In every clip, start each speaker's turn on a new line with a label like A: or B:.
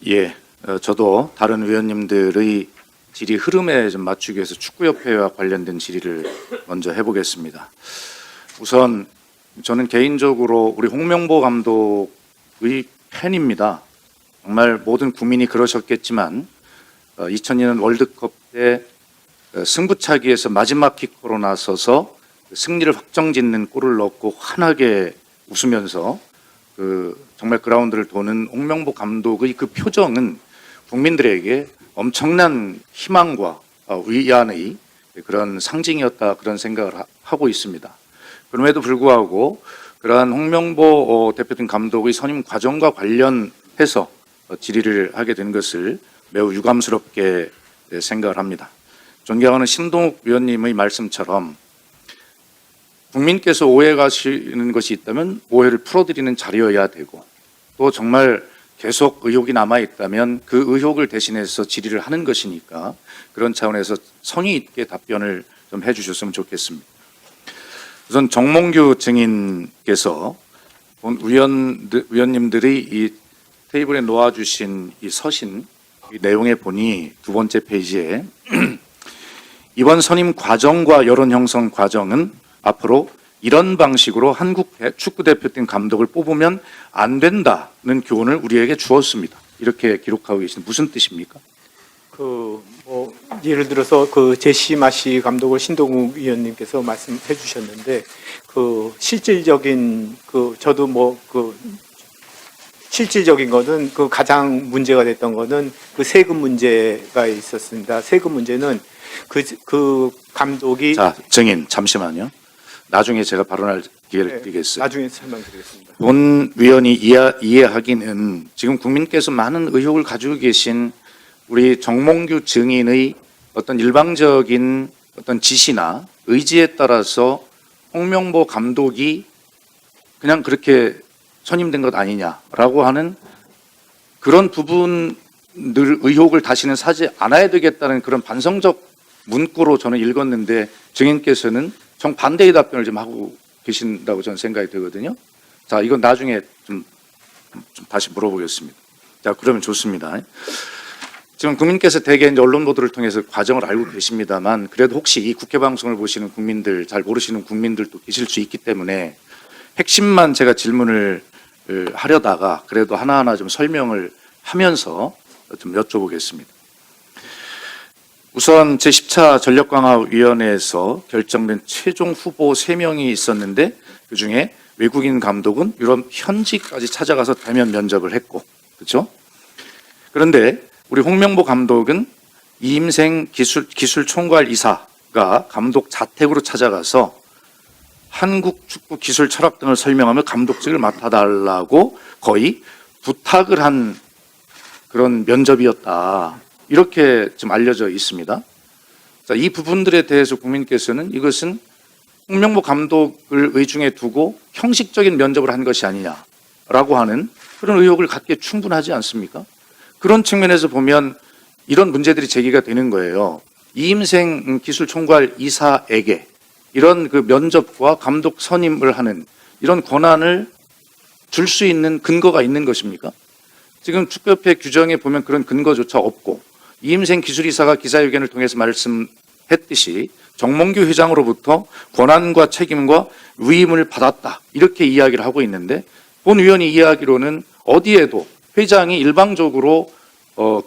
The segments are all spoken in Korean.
A: 예, 저도 다른 위원님들의 질의 흐름에 좀 맞추기 위해서 축구협회와 관련된 질의를 먼저 해보겠습니다. 우선 저는 개인적으로 우리 홍명보 감독의 팬입니다. 정말 모든 국민이 그러셨겠지만 2002년 월드컵 때 승부차기에서 마지막 키커로 나서서 승리를 확정짓는 골을 넣고 환하게 웃으면서 정말 그라운드를 도는 홍명보 감독의 그 표정은 국민들에게 엄청난 희망과 위안의 그런 상징이었다, 그런 생각을 하고 있습니다. 그럼에도 불구하고 그러한 홍명보 대표팀 감독의 선임 과정과 관련해서 질의를 하게 된 것을 매우 유감스럽게 생각을 합니다. 존경하는 신동욱 위원님의 말씀처럼 국민께서 오해가시는 것이 있다면 오해를 풀어드리는 자리여야 되고, 또 정말 계속 의혹이 남아있다면 그 의혹을 대신해서 질의를 하는 것이니까 그런 차원에서 성의 있게 답변을 좀 해주셨으면 좋겠습니다. 우선 정몽규 증인께서 위원님들이 이 테이블에 놓아주신 이 서신 이 내용에 보니 두 번째 페이지에 이번 선임 과정과 여론 형성 과정은 앞으로 이런 방식으로 한국 축구대표팀 감독을 뽑으면 안 된다는 교훈을 우리에게 주었습니다. 이렇게 기록하고 계신 무슨 뜻입니까?
B: 예를 들어서 제시 마시 감독을 신동욱 위원님께서 말씀해 주셨는데 실질적인 저도 실질적인 거는 가장 문제가 됐던 거는 세금 문제가 있었습니다. 세금 문제는 그 감독이
A: 증인 잠시만요. 나중에 제가 발언할 기회를 드리겠어요.
B: 나중에 설명드리겠습니다.
A: 본 위원이 이해하기는 지금 국민께서 많은 의혹을 가지고 계신 우리 정몽규 증인의 어떤 일방적인 어떤 지시나 의지에 따라서 홍명보 감독이 그냥 그렇게 선임된 것 아니냐라고 하는 그런 부분들 의혹을 다시는 사지 않아야 되겠다는 그런 반성적 문구로 저는 읽었는데 증인께서는 정반대의 답변을 좀 하고 계신다고 저는 생각이 되거든요. 자, 이건 나중에 좀 다시 물어보겠습니다. 자, 그러면 좋습니다. 지금 국민께서 대개 이제 언론 보도를 통해서 과정을 알고 계십니다만 그래도 혹시 이 국회 방송을 보시는 국민들, 잘 모르시는 국민들도 계실 수 있기 때문에 핵심만 제가 질문을 하려다가 그래도 하나하나 좀 설명을 하면서 좀 여쭤보겠습니다. 우선 제10차 전력강화위원회에서 결정된 최종 후보 3명이 있었는데 그중에 외국인 감독은 유럽 현지까지 찾아가서 대면 면접을 했고, 그렇죠? 그런데 우리 홍명보 감독은 이임생 기술총괄 이사가 감독 자택으로 찾아가서 한국 축구 기술 철학 등을 설명하며 감독직을 맡아달라고 거의 부탁을 한 그런 면접이었다. 이렇게 좀 알려져 있습니다. 자, 이 부분들에 대해서 국민께서는 이것은 홍명보 감독을 의중에 두고 형식적인 면접을 한 것이 아니냐라고 하는 그런 의혹을 갖기에 충분하지 않습니까? 그런 측면에서 보면 이런 문제들이 제기가 되는 거예요. 이임생 기술총괄 이사에게 이런 면접과 감독 선임을 하는 이런 권한을 줄 수 있는 근거가 있는 것입니까? 지금 축구협회 규정에 보면 그런 근거조차 없고 이임생 기술이사가 기자회견을 통해서 말씀했듯이 정몽규 회장으로부터 권한과 책임과 위임을 받았다 이렇게 이야기를 하고 있는데 본 위원이 이야기로는 어디에도 회장이 일방적으로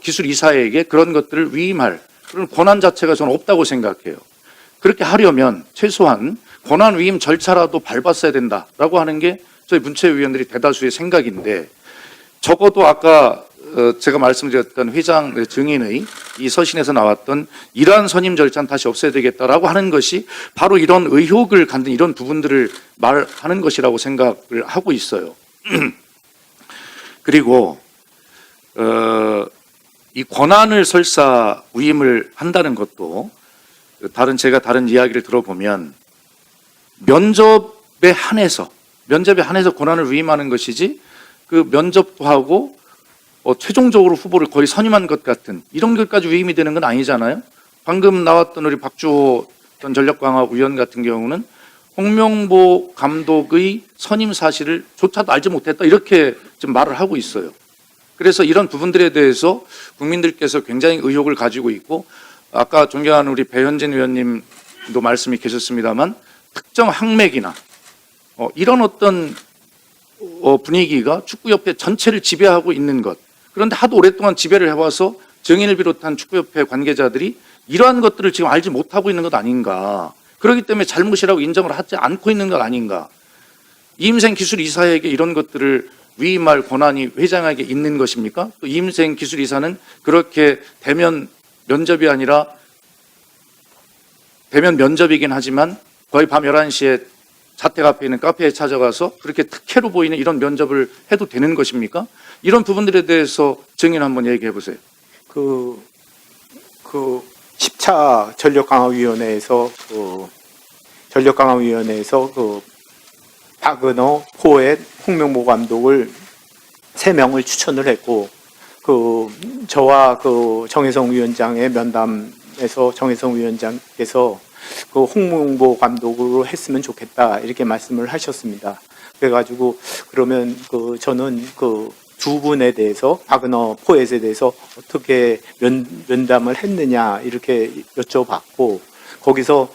A: 기술이사에게 그런 것들을 위임할 그런 권한 자체가 저는 없다고 생각해요. 그렇게 하려면 최소한 권한 위임 절차라도 밟았어야 된다라고 하는 게 저희 문체위원들이 대다수의 생각인데 적어도 아까 제가 말씀드렸던 회장 증인의 이 서신에서 나왔던 이러한 선임 절차는 다시 없애야 되겠다라고 하는 것이 바로 이런 의혹을 갖는 이런 부분들을 말하는 것이라고 생각을 하고 있어요. 그리고 이 권한을 설사 위임을 한다는 것도 제가 다른 이야기를 들어보면 면접에 한해서 권한을 위임하는 것이지 그 면접도 하고 최종적으로 후보를 거의 선임한 것 같은 이런 것까지 위임이 되는 건 아니잖아요. 방금 나왔던 우리 박주호 전 전력강화위원 같은 경우는 홍명보 감독의 선임 사실을 조차도 알지 못했다 이렇게 지금 말을 하고 있어요. 그래서 이런 부분들에 대해서 국민들께서 굉장히 의혹을 가지고 있고, 아까 존경하는 우리 배현진 의원님도 말씀이 계셨습니다만 특정 항맥이나 이런 어떤 분위기가 축구협회 전체를 지배하고 있는 것. 그런데 하도 오랫동안 지배를 해와서 정인을 비롯한 축구협회 관계자들이 이러한 것들을 지금 알지 못하고 있는 것 아닌가. 그렇기 때문에 잘못이라고 인정을 하지 않고 있는 것 아닌가. 이임생 기술이사에게 이런 것들을 위임할 권한이 회장에게 있는 것입니까? 또 이임생 기술이사는 그렇게 대면 면접이 아니라 대면 면접이긴 하지만 거의 밤 11시에 자택 앞에 있는 카페에 찾아가서 그렇게 특혜로 보이는 이런 면접을 해도 되는 것입니까? 이런 부분들에 대해서 증인 한번 얘기해 보세요.
B: 그 10차 전력강화위원회에서 박은호, 포엣, 홍명보 감독을 3명을 추천을 했고, 저와 정혜성 위원장의 면담에서 정혜성 위원장께서 홍명보 감독으로 했으면 좋겠다 이렇게 말씀을 하셨습니다. 그래가지고 그러면 저는 두 분에 대해서 박은호, 포엣에 대해서 어떻게 면담을 했느냐 이렇게 여쭤봤고, 거기서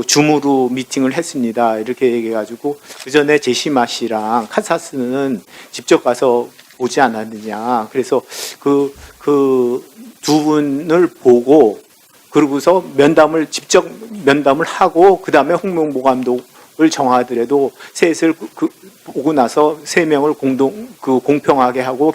B: 줌으로 미팅을 했습니다 이렇게 얘기해가지고 그 전에 제시마 씨랑 카사스는 직접 가서 오지 않았느냐. 그래서 그 두 분을 보고 그러고서 직접 면담을 하고 그 다음에 홍명보 감독을 정하더라도 셋을 보고 나서 3명을 공평하게 하고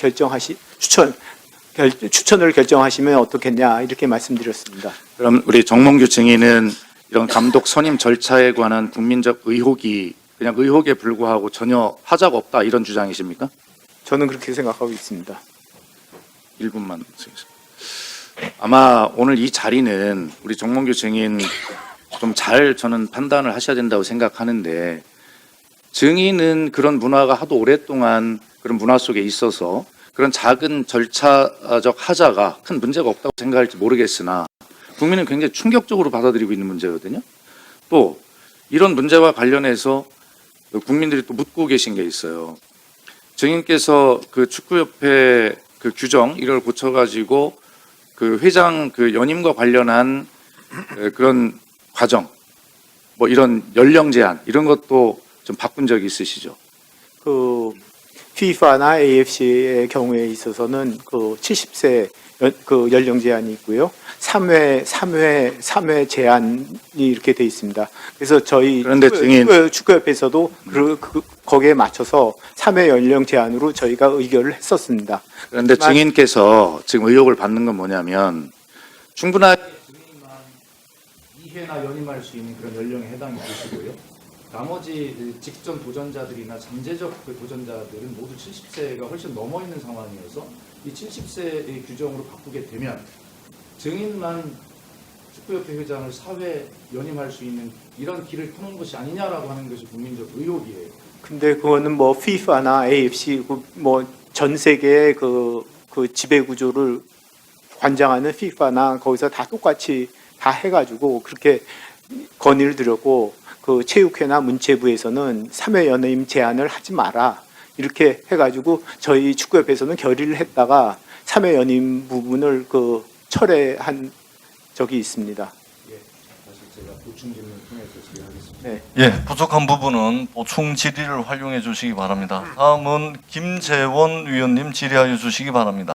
B: 추천을 결정하시면 어떻겠냐 이렇게 말씀드렸습니다.
A: 그럼 우리 정몽규 증인은 이런 감독 선임 절차에 관한 국민적 의혹이 그냥 의혹에 불과하고 전혀 하자가 없다 이런 주장이십니까?
B: 저는 그렇게 생각하고 있습니다.
A: 1분만 쓰겠습니다. 아마 오늘 이 자리는 우리 정몽규 증인 좀 잘 저는 판단을 하셔야 된다고 생각하는데, 증인은 그런 문화가 하도 오랫동안 그런 문화 속에 있어서 그런 작은 절차적 하자가 큰 문제가 없다고 생각할지 모르겠으나 국민은 굉장히 충격적으로 받아들이고 있는 문제거든요. 또 이런 문제와 관련해서 국민들이 또 묻고 계신 게 있어요. 증인께서 축구협회 규정 이걸 고쳐가지고 회장 연임과 관련한 그런 과정, 뭐 이런 연령 제한 이런 것도 좀 바꾼 적이 있으시죠?
B: FIFA나 AFC의 경우에 있어서는 70세 연령 제한이 있고요. 3회 제한이 이렇게 돼 있습니다. 그래서 저희
A: 그런데 증인
B: 축구협회에서도 거기에 맞춰서 3회 연령 제한으로 저희가 의결을 했었습니다.
A: 그런데 증인께서 지금 의혹을 받는 건 뭐냐면 충분하게 증인만 2회나 연임할 수 있는 그런 연령에 해당이 되시고요. 나머지 직전 도전자들이나 잠재적 도전자들은 모두 70세가 훨씬 넘어 있는 상황이어서 이 70세의 규정으로 바꾸게 되면 증인만 축구협회 회장을 4회 연임할 수 있는 이런 길을 터는 것이 아니냐라고 하는 것이 국민적 의혹이에요.
B: 근데 그거는 뭐 FIFA나 AFC 전 세계의 지배 구조를 관장하는 FIFA나 거기서 다 똑같이 다 해가지고 그렇게 건의를 드렸고, 체육회나 문체부에서는 3회 연임 제한을 하지 마라 이렇게 해가지고 저희 축구협회에서는 결의를 했다가 3회 연임 부분을 철회한 적이 있습니다.
A: 예, 다시 제가 보충 질문 통해서 질의하겠습니다.
B: 네.
C: 예, 부족한 부분은 보충 질의를 활용해 주시기 바랍니다. 다음은 김재원 위원님 질의하여 주시기 바랍니다.